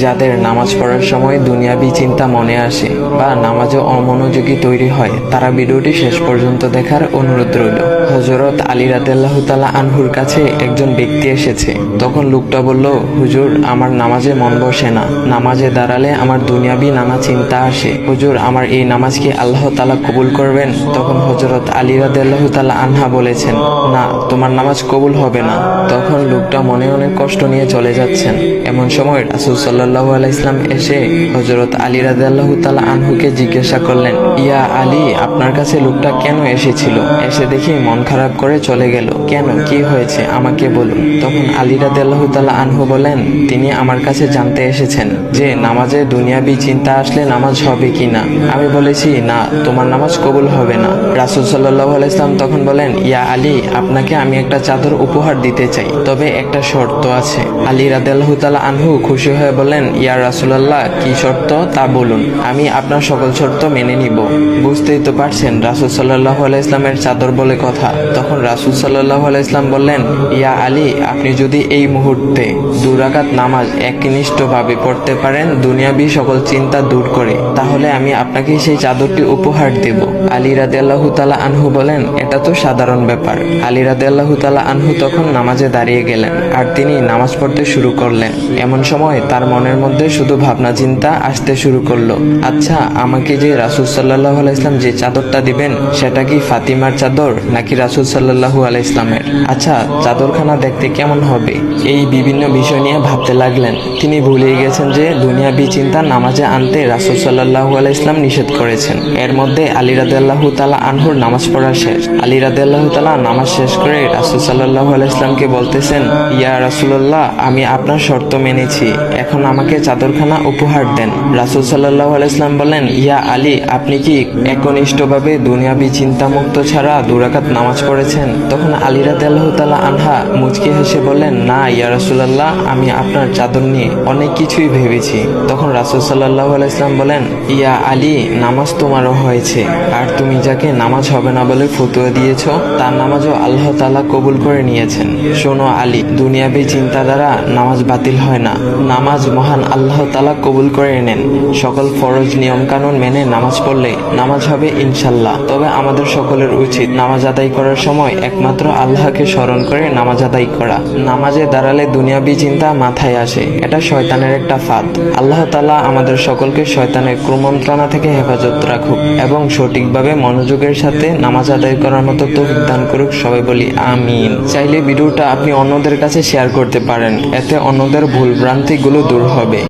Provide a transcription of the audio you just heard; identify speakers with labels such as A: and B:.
A: যাদের নামাজ পড়ার সময় দুনিয়াবি চিন্তা মনে আসে বা নামাজে অমনোযোগী তৈরি হয়, তারা ভিডিওটি শেষ পর্যন্ত দেখার অনুরোধ রইল। হযরত আলী রাদিয়াল্লাহু তাআলা আনহুর কাছে একজন ব্যক্তি এসেছে। তখন লোকটা বলল, হুজুর, আমার নামাজে মন বসে না। নামাজে দাঁড়ালে আমার দুনিয়াবি নানা চিন্তা আসে। হুজুর, আমার এই নামাজ কি আল্লাহ তাআলা কবুল করবেন? তখন হযরত আলী রাদিয়াল্লাহু তাআলা আনহা বলেছেন, না, তোমার নামাজ কবুল হবে না। তখন লোকটা মনে অনেক কষ্ট নিয়ে চলে যাচ্ছেন। এমন সময় রাসূল সাল্লাল্লাহু আলাইহি ওয়াসাল্লাম এসে হযরত আলী রাদিয়াল্লাহু তাআলা আনহুকে জিজ্ঞাসা করলেন, ইয়া আলী, আপনার কাছে লোকটা কেন এসেছিল? এসে দেখি মন খারাপ করে চলে গেল। কেন, কি হয়েছে আমাকে বলুন। তখন আলী রাদিয়াল্লাহু তাআলা আনহু বলেন, তিনি আমার কাছে জানতে এসেছেন যে নামাজে দুনিয়াবি চিন্তা আসলে নামাজ হবে কিনা। আমি বলেছি, না, তোমার নামাজ কবুল হবে না। রাসূল সাল্লাল্লাহু আলাইহি ওয়াসাল্লাম তখন বলেন, ইয়া আলী, আপনাকে আমি একটা চাদর উপহার দিতে চাই, তবে একটা শর্ত আছে। আলী রাদিয়াল্লাহু তাআলা আনহু খুশি হয়ে বলেন, ইয়া রাসূলুল্লাহ, কি শর্ত তা বলুন, আমি আপনার সকল শর্ত মেনে নিব। বুঝতেই তো পারছেন রাসূল সাল্লাল্লাহু আলাইহি ওয়াসাল্লামের চাদর বলে কথা। তখন রাসূল সাল্লাল্লাহু আলাইহি ওয়াসাল্লাম বললেন, ইয়া আলী, আপনি যদি এই মুহূর্তে 2 রাকাত নামাজ একনিষ্ঠভাবে পড়তে পারেন দুনিয়াবি সকল চিন্তা দূর করে, তাহলে আমি আপনাকে সেই চাদরটি উপহার দেব। আলী রাদিয়াল্লাহু তাআলা আনহু বলেন, এটা তো সাধারণ ব্যাপার। আলী রাদিয়াল্লাহু তাআলা আনহু তখন নামাজে দাঁড়িয়ে গেলেন আর তিনি নামাজ পড়তে শুরু করলেন। এমন সময় তার মনের মধ্যে শুধু ভাবনা চিন্তা আসতে শুরু করলো, আচ্ছা, আমাকে যে রাসূল সাল্লাল্লাহু আলাইহি ওয়াসাল্লাম যে চাদরটা দিবেন সেটা কি ফাতিমার চাদর নাকি রাসূল সাল্লাল্লাহু আলাইহি ওয়াসাল্লামের? আচ্ছা, চাদরখানা দেখতে কেমন হবে? এই বিভিন্ন বিষয় নিয়ে ভাবতে লাগলেন। তিনি ভুলেই গেছেন যে দুনিয়াবি চিন্তা নামাজে আনতে রাসূল সাল্লাল্লাহু আলাইহি ওয়াসাল্লাম নিষেধ করেছেন। এর মধ্যে আলী রাদিয়াল্লাহু তাআলা আনহুর নামাজ পড়া শেষ। আলী রাদিয়াল্লাহু তাআলা নামাজ শেষ করে রাসূল সাল্লাল্লাহু আলাইহি ওয়াসাল্লামকে বলতেছেন, ইয়া রাসূলুল্লাহ, আমি আপনার শর্ত মেনেছি, এখন আমাকে চাদরখানা উপহার দেন। রাসূল সাল্লাল্লাহু আলাইহি ওয়াসাল্লাম বলেন, ইয়া আলী, আপনি কি একনিষ্ঠভাবে দুনিয়াবি চিন্তামুক্ত ছাড়া 2 রাকাত নামাজ পড়েছেন? তখন আলী রাদিয়াল্লাহু তাআলা আনহা মুচকি হেসে বললেন, না ইয়া রাসূলুল্লাহ, আমি আপনার চাদর নিয়ে অনেক কিছুই ভেবেছি। তখন রাসূল সাল্লাল্লাহু আলাইহি ওয়াসাল্লাম বলেন, ইয়া আলী, নামাজ তোমারও হয়েছে, আর তুমি যাকে নামাজ হবে না বলে ফতোয়া দিয়েছো তার নামাজও আল্লাহ তাআলা কবুল করে নিয়েছেন। শোনো আলী, দুনিয়াবি চিন্তা দ্বারা নামাজ বাতিল হয় না, নামাজ মহান আল্লাহ তাআলা কবুল করে নেন। সকল ফরজ নিয়ম কানুন মেনে নামাজ পড়লে নামাজ হবে ইনশাল্লাহ। তবে আমাদের সকলের উচিত নামাজ আদায় করার সময় একমাত্র আল্লাহকে স্মরণ করে নামাজ আদায় করা। নামাজে দাঁড়ালে দুনিয়াবি চিন্তা মাথায় আসে, এটা শয়তানের একটা ফাঁদ। আল্লাহ তাআলা আমাদের সকলকে শয়তানের কুমন্ত্রণা থেকে হেফাজত রাখুক এবং সঠিকভাবে মনোযোগের সাথে নামাজ আদায় করার মতো তৌফিক দান করুক। সবাই বলি আমিন। চাইলে ভিডিওটা আপনি অন্যদের কাছে শেয়ার করতে পারেন, এতে অন্যদের ভুল ভ্রান্তিগুলো দূর হবে।